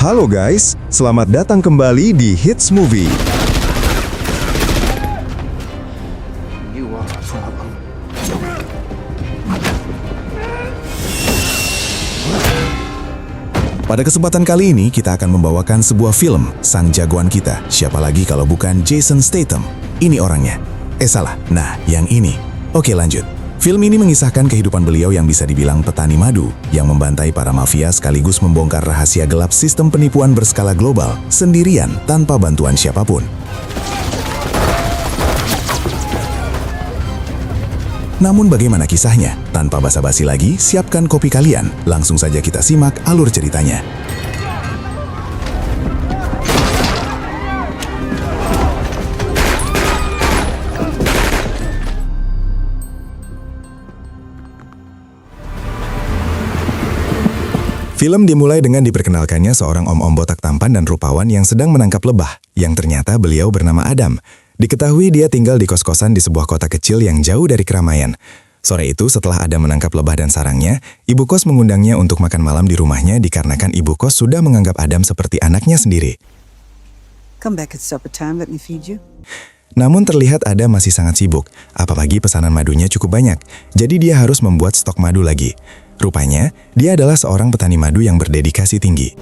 Halo guys, selamat datang kembali di Hits Movie. Pada kesempatan kali ini kita akan membawakan sebuah film, sang jagoan kita. Siapa lagi kalau bukan Jason Statham. Ini orangnya. Salah. Nah, yang ini. Oke, lanjut. Film ini mengisahkan kehidupan beliau yang bisa dibilang petani madu, yang membantai para mafia sekaligus membongkar rahasia gelap sistem penipuan berskala global, sendirian tanpa bantuan siapapun. Namun bagaimana kisahnya? Tanpa basa-basi lagi, siapkan kopi kalian. Langsung saja kita simak alur ceritanya. Film dimulai dengan diperkenalkannya seorang om-om botak tampan dan rupawan yang sedang menangkap lebah, yang ternyata beliau bernama Adam. Diketahui dia tinggal di kos-kosan di sebuah kota kecil yang jauh dari keramaian. Sore itu setelah Adam menangkap lebah dan sarangnya, ibu kos mengundangnya untuk makan malam di rumahnya dikarenakan ibu kos sudah menganggap Adam seperti anaknya sendiri. Come back at supper time, let me feed you. Namun terlihat Adam masih sangat sibuk, apalagi pesanan madunya cukup banyak, jadi dia harus membuat stok madu lagi. Rupanya, dia adalah seorang petani madu yang berdedikasi tinggi.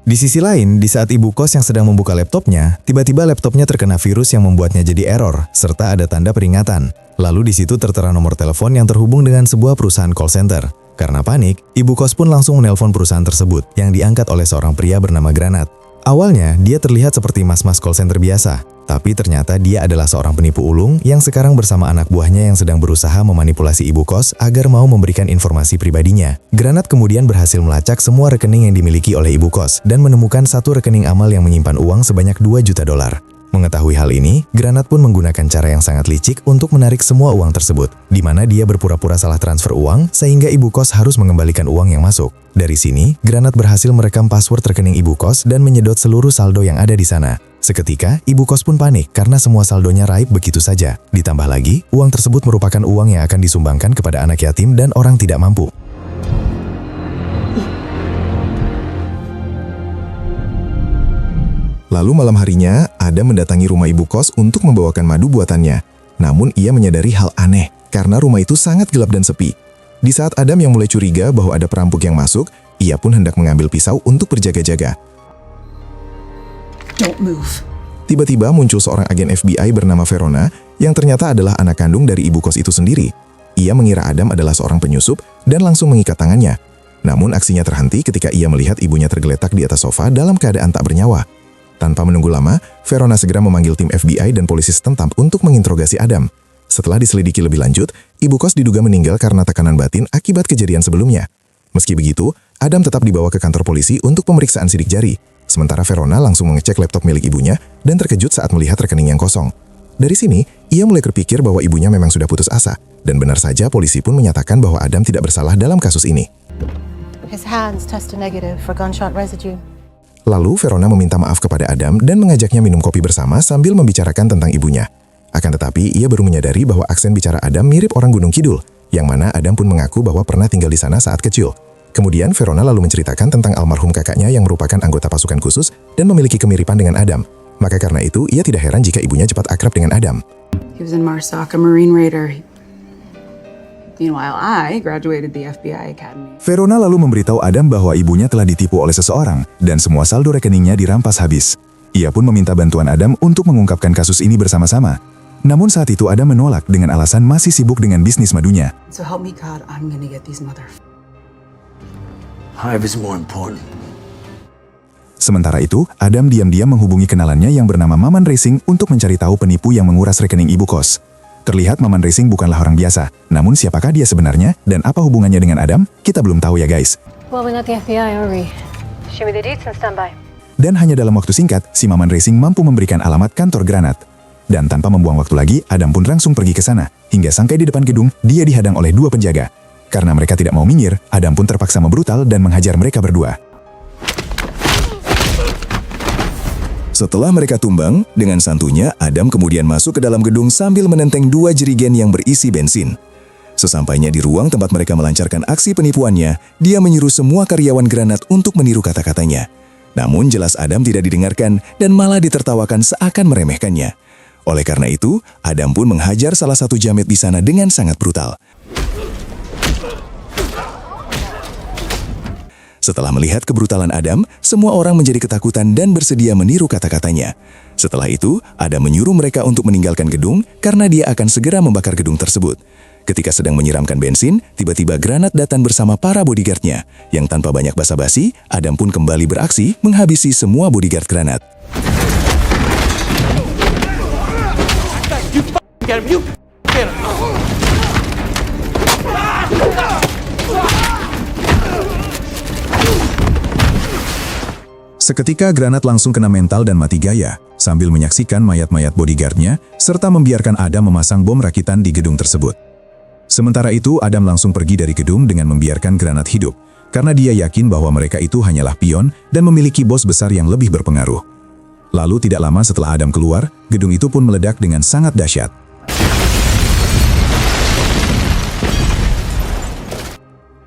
Di sisi lain, di saat ibu kos yang sedang membuka laptopnya, tiba-tiba laptopnya terkena virus yang membuatnya jadi error, serta ada tanda peringatan. Lalu di situ tertera nomor telepon yang terhubung dengan sebuah perusahaan call center. Karena panik, ibu kos pun langsung menelpon perusahaan tersebut, yang diangkat oleh seorang pria bernama Granat. Awalnya, dia terlihat seperti mas-mas call center biasa, tapi ternyata dia adalah seorang penipu ulung yang sekarang bersama anak buahnya yang sedang berusaha memanipulasi ibu kos agar mau memberikan informasi pribadinya. Granat kemudian berhasil melacak semua rekening yang dimiliki oleh ibu kos dan menemukan satu rekening amal yang menyimpan uang sebanyak 2 juta dolar. Mengetahui hal ini, Granat pun menggunakan cara yang sangat licik untuk menarik semua uang tersebut, di mana dia berpura-pura salah transfer uang sehingga ibu kos harus mengembalikan uang yang masuk. Dari sini, Granat berhasil merekam password rekening ibu kos dan menyedot seluruh saldo yang ada di sana. Seketika, ibu kos pun panik karena semua saldonya raib begitu saja. Ditambah lagi, uang tersebut merupakan uang yang akan disumbangkan kepada anak yatim dan orang tidak mampu. Lalu malam harinya, Adam mendatangi rumah ibu kos untuk membawakan madu buatannya. Namun ia menyadari hal aneh, karena rumah itu sangat gelap dan sepi. Di saat Adam yang mulai curiga bahwa ada perampok yang masuk, ia pun hendak mengambil pisau untuk berjaga-jaga. Don't move. Tiba-tiba muncul seorang agen FBI bernama Verona, yang ternyata adalah anak kandung dari ibu kos itu sendiri. Ia mengira Adam adalah seorang penyusup dan langsung mengikat tangannya. Namun aksinya terhenti ketika ia melihat ibunya tergeletak di atas sofa dalam keadaan tak bernyawa. Tanpa menunggu lama, Verona segera memanggil tim FBI dan polisi setempat untuk menginterogasi Adam. Setelah diselidiki lebih lanjut, ibu kos diduga meninggal karena tekanan batin akibat kejadian sebelumnya. Meski begitu, Adam tetap dibawa ke kantor polisi untuk pemeriksaan sidik jari. Sementara Verona langsung mengecek laptop milik ibunya dan terkejut saat melihat rekening yang kosong. Dari sini, ia mulai berpikir bahwa ibunya memang sudah putus asa. Dan benar saja polisi pun menyatakan bahwa Adam tidak bersalah dalam kasus ini. His hands tested negative for gunshot residue. Lalu Verona meminta maaf kepada Adam dan mengajaknya minum kopi bersama sambil membicarakan tentang ibunya. Akan tetapi, ia baru menyadari bahwa aksen bicara Adam mirip orang Gunung Kidul, yang mana Adam pun mengaku bahwa pernah tinggal di sana saat kecil. Kemudian Verona lalu menceritakan tentang almarhum kakaknya yang merupakan anggota pasukan khusus dan memiliki kemiripan dengan Adam. Maka karena itu, ia tidak heran jika ibunya cepat akrab dengan Adam. He was in Marsoc, a Marine Raider. Meanwhile, I graduated the FBI Academy. Verona lalu memberitahu Adam bahwa ibunya telah ditipu oleh seseorang dan semua saldo rekeningnya dirampas habis. Ia pun meminta bantuan Adam untuk mengungkapkan kasus ini bersama-sama. Namun saat itu Adam menolak dengan alasan masih sibuk dengan bisnis madunya. So help me God, I'm gonna get these Hive is more important. Sementara itu, Adam diam-diam menghubungi kenalannya yang bernama Maman Racing untuk mencari tahu penipu yang menguras rekening ibu kos. Terlihat Maman Racing bukanlah orang biasa, namun siapakah dia sebenarnya dan apa hubungannya dengan Adam? Kita belum tahu ya guys. Well, we're not the FBI, are we? Show me the deets and stand by. Dan hanya dalam waktu singkat, si Maman Racing mampu memberikan alamat kantor Granat. Dan tanpa membuang waktu lagi, Adam pun langsung pergi ke sana. Hingga sampai di depan gedung, dia dihadang oleh 2 penjaga. Karena mereka tidak mau minggir, Adam pun terpaksa membrutal dan menghajar mereka berdua. Setelah mereka tumbang, dengan santunya Adam kemudian masuk ke dalam gedung sambil menenteng 2 jerigen yang berisi bensin. Sesampainya di ruang tempat mereka melancarkan aksi penipuannya, dia menyuruh semua karyawan Granat untuk meniru kata-katanya. Namun jelas Adam tidak didengarkan dan malah ditertawakan seakan meremehkannya. Oleh karena itu, Adam pun menghajar salah satu jamet di sana dengan sangat brutal. Setelah melihat kebrutalan Adam, semua orang menjadi ketakutan dan bersedia meniru kata-katanya. Setelah itu, Adam menyuruh mereka untuk meninggalkan gedung karena dia akan segera membakar gedung tersebut. Ketika sedang menyiramkan bensin, tiba-tiba Granat datang bersama para bodyguardnya. Yang tanpa banyak basa-basi, Adam pun kembali beraksi menghabisi semua bodyguard Granat. Seketika Granat langsung kena mental dan mati gaya, sambil menyaksikan mayat-mayat bodyguardnya, serta membiarkan Adam memasang bom rakitan di gedung tersebut. Sementara itu, Adam langsung pergi dari gedung dengan membiarkan Granat hidup, karena dia yakin bahwa mereka itu hanyalah pion dan memiliki bos besar yang lebih berpengaruh. Lalu tidak lama setelah Adam keluar, gedung itu pun meledak dengan sangat dahsyat.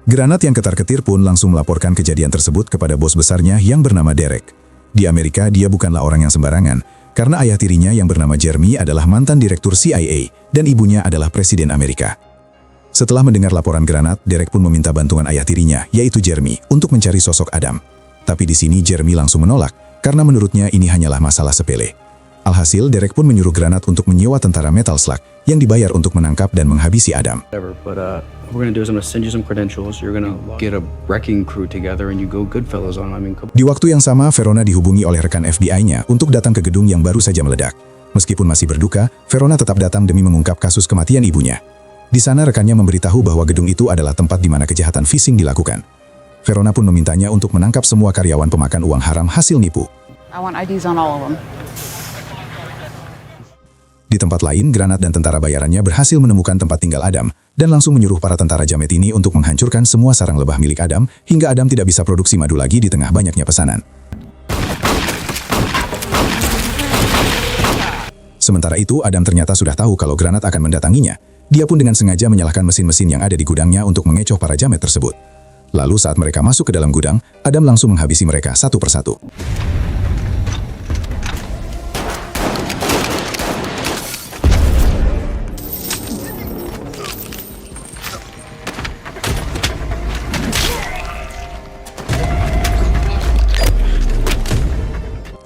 Granat yang ketar-ketir pun langsung melaporkan kejadian tersebut kepada bos besarnya yang bernama Derek. Di Amerika, dia bukanlah orang yang sembarangan, karena ayah tirinya yang bernama Jeremy adalah mantan direktur CIA dan ibunya adalah presiden Amerika. Setelah mendengar laporan Granat, Derek pun meminta bantuan ayah tirinya, yaitu Jeremy, untuk mencari sosok Adam. Tapi di sini Jeremy langsung menolak, karena menurutnya ini hanyalah masalah sepele. Alhasil, Derek pun menyuruh Granat untuk menyewa tentara Metal Slug yang dibayar untuk menangkap dan menghabisi Adam. We're gonna do is I'm gonna send you some credentials. You're gonna get a wrecking crew together and you go Goodfellas on. Di waktu yang sama, Verona dihubungi oleh rekan FBI-nya untuk datang ke gedung yang baru saja meledak. Meskipun masih berduka, Verona tetap datang demi mengungkap kasus kematian ibunya. Di sana rekannya memberitahu bahwa gedung itu adalah tempat di mana kejahatan phishing dilakukan. Verona pun memintanya untuk menangkap semua karyawan pemakan uang haram hasil nipu. I want IDs on all of them. Di tempat lain, Granat dan tentara bayarannya berhasil menemukan tempat tinggal Adam dan langsung menyuruh para tentara jamet ini untuk menghancurkan semua sarang lebah milik Adam hingga Adam tidak bisa produksi madu lagi di tengah banyaknya pesanan. Sementara itu, Adam ternyata sudah tahu kalau Granat akan mendatanginya. Dia pun dengan sengaja menyalakan mesin-mesin yang ada di gudangnya untuk mengecoh para jamet tersebut. Lalu saat mereka masuk ke dalam gudang, Adam langsung menghabisi mereka satu persatu.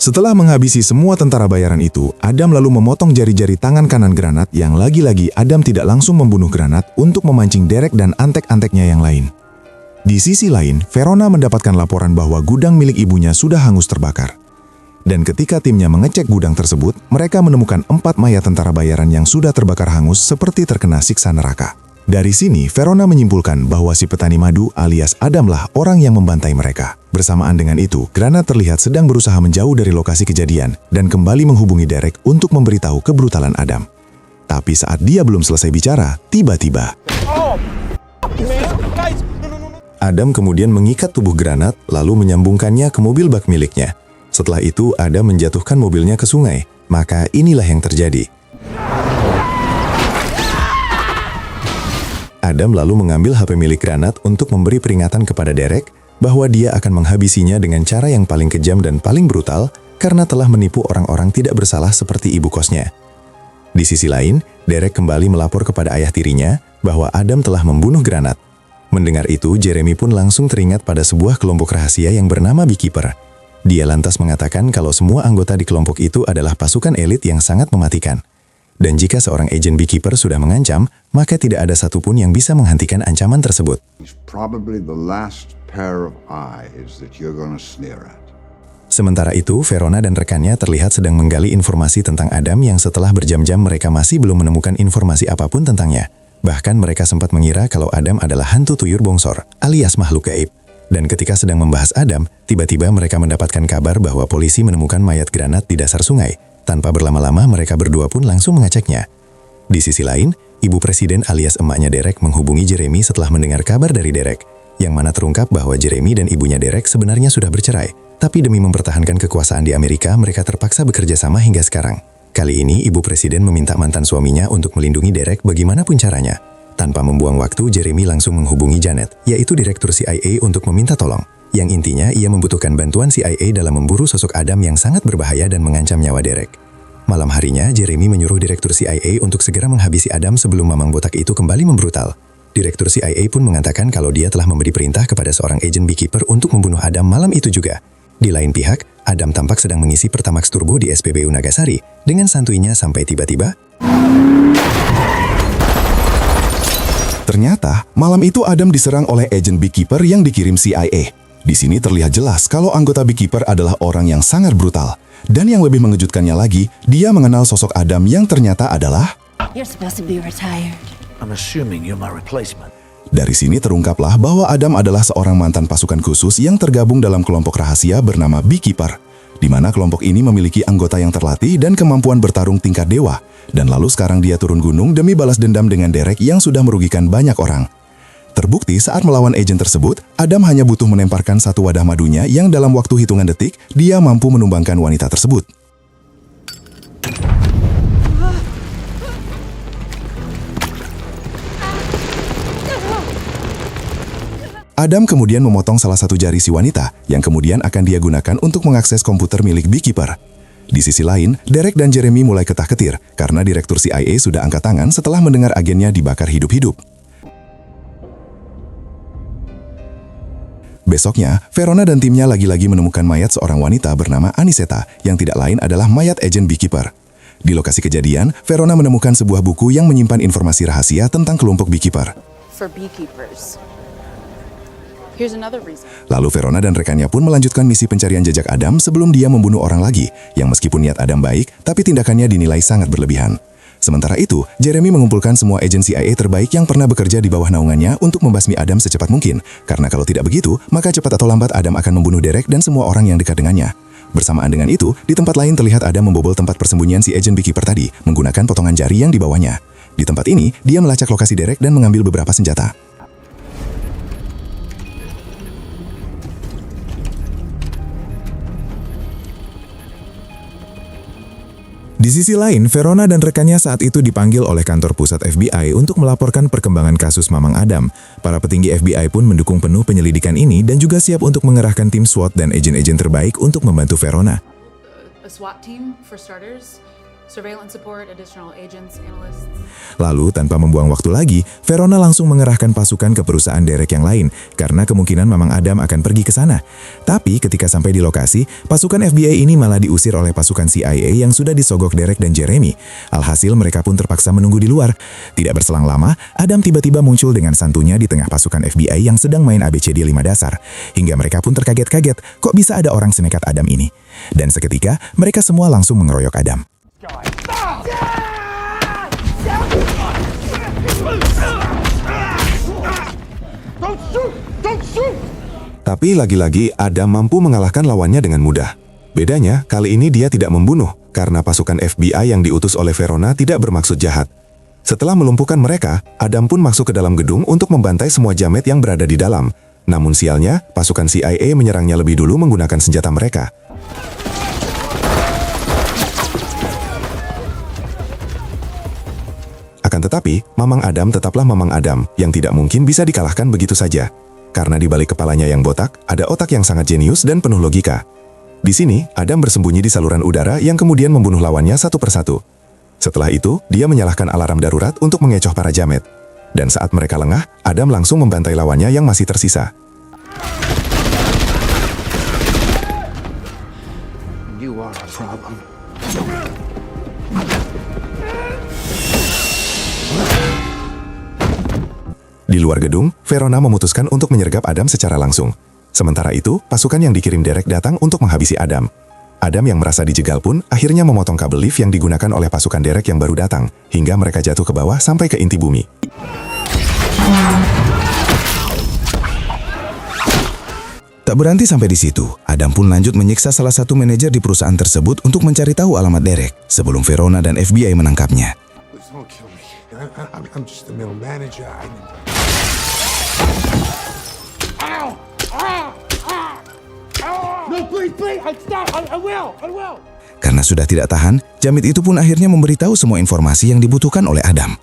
Setelah menghabisi semua tentara bayaran itu, Adam lalu memotong jari-jari tangan kanan Granat yang lagi-lagi Adam tidak langsung membunuh Granat untuk memancing Derek dan antek-anteknya yang lain. Di sisi lain, Verona mendapatkan laporan bahwa gudang milik ibunya sudah hangus terbakar. Dan ketika timnya mengecek gudang tersebut, mereka menemukan 4 mayat tentara bayaran yang sudah terbakar hangus seperti terkena siksa neraka. Dari sini, Verona menyimpulkan bahwa si petani madu alias Adamlah orang yang membantai mereka. Bersamaan dengan itu, Granat terlihat sedang berusaha menjauh dari lokasi kejadian dan kembali menghubungi Derek untuk memberitahu kebrutalan Adam. Tapi saat dia belum selesai bicara, tiba-tiba Adam kemudian mengikat tubuh Granat lalu menyambungkannya ke mobil bak miliknya. Setelah itu, Adam menjatuhkan mobilnya ke sungai. Maka inilah yang terjadi. Adam lalu mengambil HP milik Granat untuk memberi peringatan kepada Derek bahwa dia akan menghabisinya dengan cara yang paling kejam dan paling brutal karena telah menipu orang-orang tidak bersalah seperti ibu kosnya. Di sisi lain, Derek kembali melapor kepada ayah tirinya bahwa Adam telah membunuh Granat. Mendengar itu, Jeremy pun langsung teringat pada sebuah kelompok rahasia yang bernama Beekeeper. Dia lantas mengatakan kalau semua anggota di kelompok itu adalah pasukan elit yang sangat mematikan. Dan jika seorang agen Beekeeper sudah mengancam, maka tidak ada satupun yang bisa menghentikan ancaman tersebut. Probably the last pair of eyes that you're gonna sneer at. Sementara itu, Verona dan rekannya terlihat sedang menggali informasi tentang Adam yang setelah berjam-jam mereka masih belum menemukan informasi apapun tentangnya. Bahkan mereka sempat mengira kalau Adam adalah hantu tuyur bongsor, alias makhluk gaib. Dan ketika sedang membahas Adam, tiba-tiba mereka mendapatkan kabar bahwa polisi menemukan mayat Granat di dasar sungai. Tanpa berlama-lama, mereka berdua pun langsung mengeceknya. Di sisi lain, ibu presiden alias emaknya Derek menghubungi Jeremy setelah mendengar kabar dari Derek, yang mana terungkap bahwa Jeremy dan ibunya Derek sebenarnya sudah bercerai. Tapi demi mempertahankan kekuasaan di Amerika, mereka terpaksa bekerja sama hingga sekarang. Kali ini, ibu presiden meminta mantan suaminya untuk melindungi Derek bagaimanapun caranya. Tanpa membuang waktu, Jeremy langsung menghubungi Janet, yaitu direktur CIA untuk meminta tolong. Yang intinya, ia membutuhkan bantuan CIA dalam memburu sosok Adam yang sangat berbahaya dan mengancam nyawa Derek. Malam harinya, Jeremy menyuruh direktur CIA untuk segera menghabisi Adam sebelum mamang botak itu kembali membrutal. Direktur CIA pun mengatakan kalau dia telah memberi perintah kepada seorang agen beekeeper untuk membunuh Adam malam itu juga. Di lain pihak, Adam tampak sedang mengisi Pertamax Turbo di SPBU Nagasari dengan santuinya sampai tiba-tiba... Ternyata, malam itu Adam diserang oleh agen beekeeper yang dikirim CIA. Di sini terlihat jelas kalau anggota beekeeper adalah orang yang sangat brutal. Dan yang lebih mengejutkannya lagi, dia mengenal sosok Adam yang ternyata adalah... You're supposed to be retired. I'm assuming you're my replacement. Dari sini terungkaplah bahwa Adam adalah seorang mantan pasukan khusus yang tergabung dalam kelompok rahasia bernama Beekeeper, di mana kelompok ini memiliki anggota yang terlatih dan kemampuan bertarung tingkat dewa. Dan lalu sekarang dia turun gunung demi balas dendam dengan Derek yang sudah merugikan banyak orang. Terbukti saat melawan agen tersebut, Adam hanya butuh melemparkan satu wadah madunya yang dalam waktu hitungan detik, dia mampu menumbangkan wanita tersebut. Adam kemudian memotong salah satu jari si wanita, yang kemudian akan dia gunakan untuk mengakses komputer milik Beekeeper. Di sisi lain, Derek dan Jeremy mulai ketah-ketir karena direktur CIA sudah angkat tangan setelah mendengar agennya dibakar hidup-hidup. Besoknya, Verona dan timnya lagi-lagi menemukan mayat seorang wanita bernama Aniseta yang tidak lain adalah mayat agen Beekeeper. Di lokasi kejadian, Verona menemukan sebuah buku yang menyimpan informasi rahasia tentang kelompok Beekeeper. For beekeepers. Here's another reason. Lalu Verona dan rekannya pun melanjutkan misi pencarian jejak Adam sebelum dia membunuh orang lagi, yang meskipun niat Adam baik, tapi tindakannya dinilai sangat berlebihan. Sementara itu, Jeremy mengumpulkan semua agen CIA terbaik yang pernah bekerja di bawah naungannya untuk membasmi Adam secepat mungkin, karena kalau tidak begitu, maka cepat atau lambat Adam akan membunuh Derek dan semua orang yang dekat dengannya. Bersamaan dengan itu, di tempat lain terlihat Adam membobol tempat persembunyian si agen Beekeeper tadi, menggunakan potongan jari yang dibawanya. Di tempat ini, dia melacak lokasi Derek dan mengambil beberapa senjata. Di sisi lain, Verona dan rekannya saat itu dipanggil oleh kantor pusat FBI untuk melaporkan perkembangan kasus Mamang Adam. Para petinggi FBI pun mendukung penuh penyelidikan ini dan juga siap untuk mengerahkan tim SWAT dan agen-agen terbaik untuk membantu Verona. A SWAT team, for starters. Surveillance support, additional agents, analysts. Lalu, tanpa membuang waktu lagi, Verona langsung mengerahkan pasukan ke perusahaan Derek yang lain, karena kemungkinan Mamang Adam akan pergi ke sana. Tapi ketika sampai di lokasi, pasukan FBI ini malah diusir oleh pasukan CIA yang sudah disogok Derek dan Jeremy. Alhasil mereka pun terpaksa menunggu di luar. Tidak berselang lama, Adam tiba-tiba muncul dengan santunya di tengah pasukan FBI yang sedang main ABCD 5 dasar. Hingga mereka pun terkaget-kaget, kok bisa ada orang senekat Adam ini. Dan seketika, mereka semua langsung mengeroyok Adam. Tapi lagi-lagi Adam mampu mengalahkan lawannya dengan mudah. Bedanya, kali ini dia tidak membunuh, karena pasukan FBI yang diutus oleh Verona tidak bermaksud jahat. Setelah melumpuhkan mereka, Adam pun masuk ke dalam gedung untuk membantai semua jamet yang berada di dalam. Namun sialnya, pasukan CIA menyerangnya lebih dulu menggunakan senjata mereka. Akan tetapi, Mamang Adam tetaplah Mamang Adam yang tidak mungkin bisa dikalahkan begitu saja. Karena di balik kepalanya yang botak, ada otak yang sangat jenius dan penuh logika. Di sini, Adam bersembunyi di saluran udara yang kemudian membunuh lawannya satu persatu. Setelah itu, dia menyalakan alarm darurat untuk mengecoh para jamet. Dan saat mereka lengah, Adam langsung membantai lawannya yang masih tersisa. You are a problem. Di luar gedung, Verona memutuskan untuk menyergap Adam secara langsung. Sementara itu, pasukan yang dikirim Derek datang untuk menghabisi Adam. Adam yang merasa dijegal pun akhirnya memotong kabel lift yang digunakan oleh pasukan Derek yang baru datang, hingga mereka jatuh ke bawah sampai ke inti bumi. Tak berhenti sampai di situ, Adam pun lanjut menyiksa salah satu manajer di perusahaan tersebut untuk mencari tahu alamat Derek, sebelum Verona dan FBI menangkapnya. Please don't kill me. I'm just the middle manager. Ow! Ow! Ow! Ow! No, please! Stop! I will! Karena sudah tidak tahan, Jamit itu pun akhirnya memberitahu semua informasi yang dibutuhkan oleh Adam.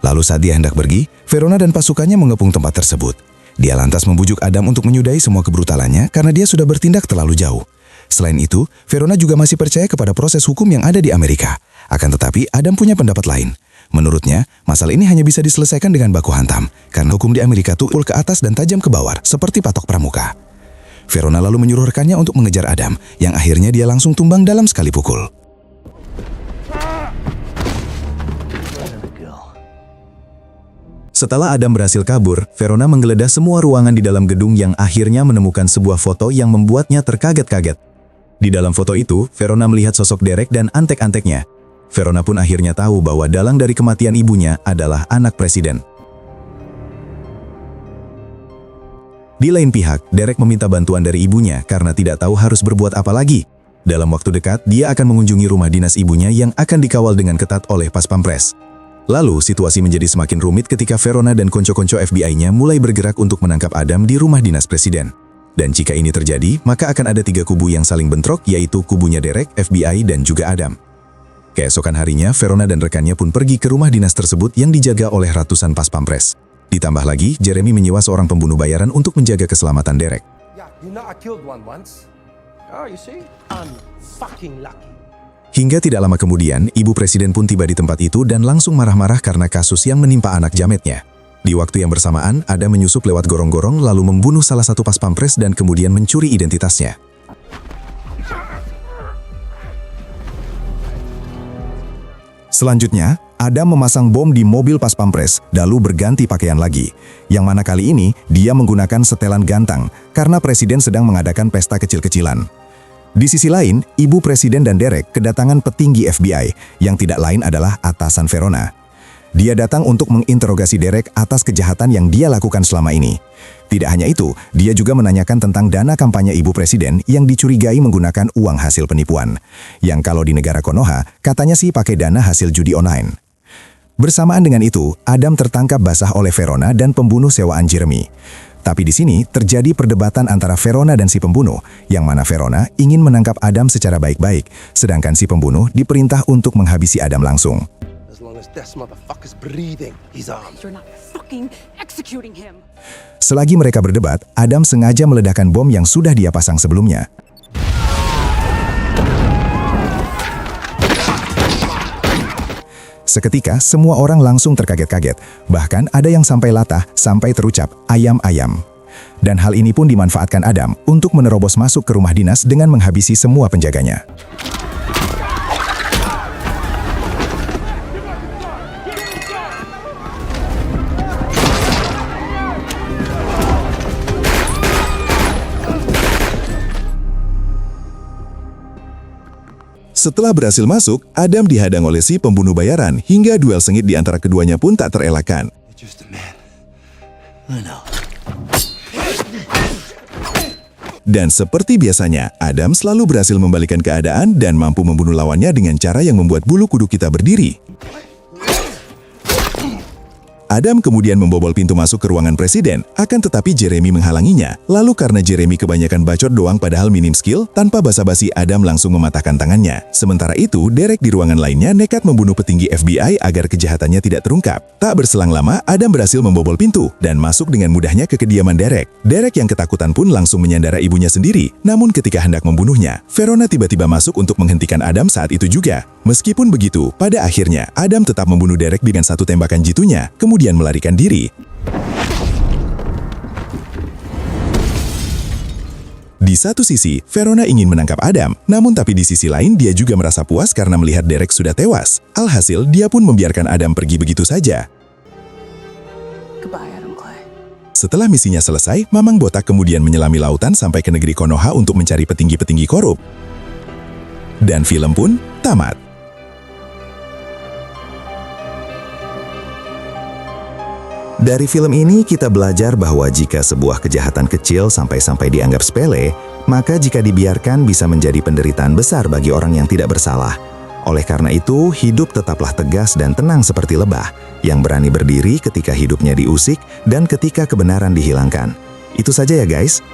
Lalu saat dia hendak pergi, Verona dan pasukannya mengepung tempat tersebut. Dia lantas membujuk Adam untuk menyudahi semua kebrutalannya karena dia sudah bertindak terlalu jauh. Selain itu, Verona juga masih percaya kepada proses hukum yang ada di Amerika. Akan tetapi, Adam punya pendapat lain. Menurutnya, masalah ini hanya bisa diselesaikan dengan baku hantam, karena hukum di Amerika tumpul ke atas dan tajam ke bawah, seperti patok pramuka. Verona lalu menyuruh rekannya untuk mengejar Adam, yang akhirnya dia langsung tumbang dalam sekali pukul. Setelah Adam berhasil kabur, Verona menggeledah semua ruangan di dalam gedung yang akhirnya menemukan sebuah foto yang membuatnya terkaget-kaget. Di dalam foto itu, Verona melihat sosok Derek dan antek-anteknya. Verona pun akhirnya tahu bahwa dalang dari kematian ibunya adalah anak presiden. Di lain pihak, Derek meminta bantuan dari ibunya karena tidak tahu harus berbuat apa lagi. Dalam waktu dekat, dia akan mengunjungi rumah dinas ibunya yang akan dikawal dengan ketat oleh Pas Pampres. Lalu, situasi menjadi semakin rumit ketika Verona dan konco-konco FBI-nya mulai bergerak untuk menangkap Adam di rumah dinas presiden. Dan jika ini terjadi, maka akan ada 3 kubu yang saling bentrok, yaitu kubunya Derek, FBI, dan juga Adam. Keesokan harinya, Verona dan rekannya pun pergi ke rumah dinas tersebut yang dijaga oleh ratusan Pas Pampres. Ditambah lagi, Jeremy menyewa seorang pembunuh bayaran untuk menjaga keselamatan Derek. Yeah, you know I killed one once. Oh, you see? I'm fucking lucky. Hingga tidak lama kemudian, ibu presiden pun tiba di tempat itu dan langsung marah-marah karena kasus yang menimpa anak jametnya. Di waktu yang bersamaan, Adam menyusup lewat gorong-gorong lalu membunuh salah satu Pas Pampres dan kemudian mencuri identitasnya. Selanjutnya, Adam memasang bom di mobil Pas Pampres, lalu berganti pakaian lagi. Yang mana kali ini, dia menggunakan setelan gantang, karena presiden sedang mengadakan pesta kecil-kecilan. Di sisi lain, ibu presiden dan Derek kedatangan petinggi FBI, yang tidak lain adalah atasan Verona. Dia datang untuk menginterogasi Derek atas kejahatan yang dia lakukan selama ini. Tidak hanya itu, dia juga menanyakan tentang dana kampanye ibu presiden yang dicurigai menggunakan uang hasil penipuan. Yang kalau di negara Konoha, katanya sih pakai dana hasil judi online. Bersamaan dengan itu, Adam tertangkap basah oleh Verona dan pembunuh sewaan Jeremy. Tapi di sini terjadi perdebatan antara Verona dan si pembunuh, yang mana Verona ingin menangkap Adam secara baik-baik, sedangkan si pembunuh diperintah untuk menghabisi Adam langsung. As long as this motherfucker's breathing, he's armed. You're not fucking executing him. Selagi mereka berdebat, Adam sengaja meledakkan bom yang sudah dia pasang sebelumnya. Seketika, semua orang langsung terkaget-kaget. Bahkan ada yang sampai latah, sampai terucap, ayam-ayam. Dan hal ini pun dimanfaatkan Adam untuk menerobos masuk ke rumah dinas dengan menghabisi semua penjaganya. Setelah berhasil masuk, Adam dihadang oleh si pembunuh bayaran hingga duel sengit di antara keduanya pun tak terelakkan. Just a man. I know. Dan seperti biasanya, Adam selalu berhasil membalikan keadaan dan mampu membunuh lawannya dengan cara yang membuat bulu kuduk kita berdiri. Adam kemudian membobol pintu masuk ke ruangan presiden, akan tetapi Jeremy menghalanginya. Lalu karena Jeremy kebanyakan bacot doang padahal minim skill, tanpa basa-basi Adam langsung mematahkan tangannya. Sementara itu, Derek di ruangan lainnya nekat membunuh petinggi FBI agar kejahatannya tidak terungkap. Tak berselang lama, Adam berhasil membobol pintu dan masuk dengan mudahnya ke kediaman Derek. Derek yang ketakutan pun langsung menyandara ibunya sendiri. Namun ketika hendak membunuhnya, Verona tiba-tiba masuk untuk menghentikan Adam saat itu juga. Meskipun begitu, pada akhirnya Adam tetap membunuh Derek dengan satu tembakan jitunya, kemudian melarikan diri. Di satu sisi, Verona ingin menangkap Adam, namun tapi di sisi lain dia juga merasa puas karena melihat Derek sudah tewas. Alhasil, dia pun membiarkan Adam pergi begitu saja. Goodbye, Adam Clay. Setelah misinya selesai, Mamang Botak kemudian menyelami lautan sampai ke negeri Konoha untuk mencari petinggi-petinggi korup. Dan film pun tamat. Dari film ini kita belajar bahwa jika sebuah kejahatan kecil sampai-sampai dianggap sepele, maka jika dibiarkan bisa menjadi penderitaan besar bagi orang yang tidak bersalah. Oleh karena itu, hidup tetaplah tegas dan tenang seperti lebah, yang berani berdiri ketika hidupnya diusik dan ketika kebenaran dihilangkan. Itu saja ya guys.